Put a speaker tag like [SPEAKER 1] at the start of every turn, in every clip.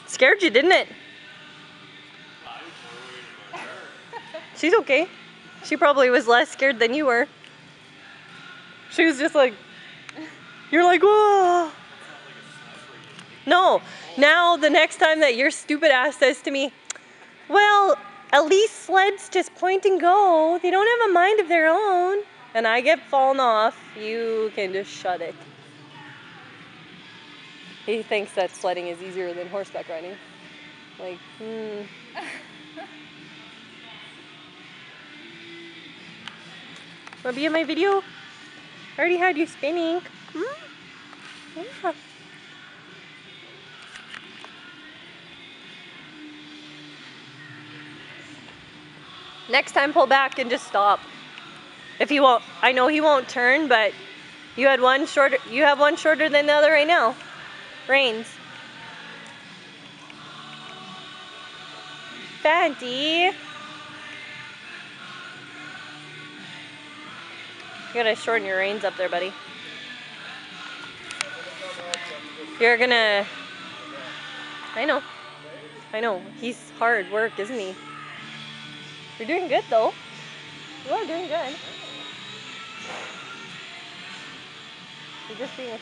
[SPEAKER 1] Scared you, didn't it? She's okay. She probably was less scared than you were. She was just like, you're like, whoa. No, now the next time that your stupid ass says to me, well, at least sleds just point and go. They don't have a mind of their own. And I get fallen off, you can just shut it. He thinks that sledding is easier than horseback riding. Like, Wanna be in my video? I already had you spinning. Yeah. Next time pull back and just stop. If he won't, I know he won't turn, but you have one shorter than the other right now. Reins. Fanty. You gotta shorten your reins up there, buddy. You're gonna... I know. He's hard work, isn't he? You're doing good, though. You are doing good. You're just being a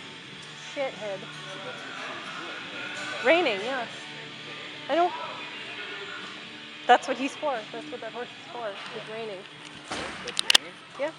[SPEAKER 1] shithead. Raining, yeah. I know. That's what he's for. That's what that horse is for. It's raining. Yeah.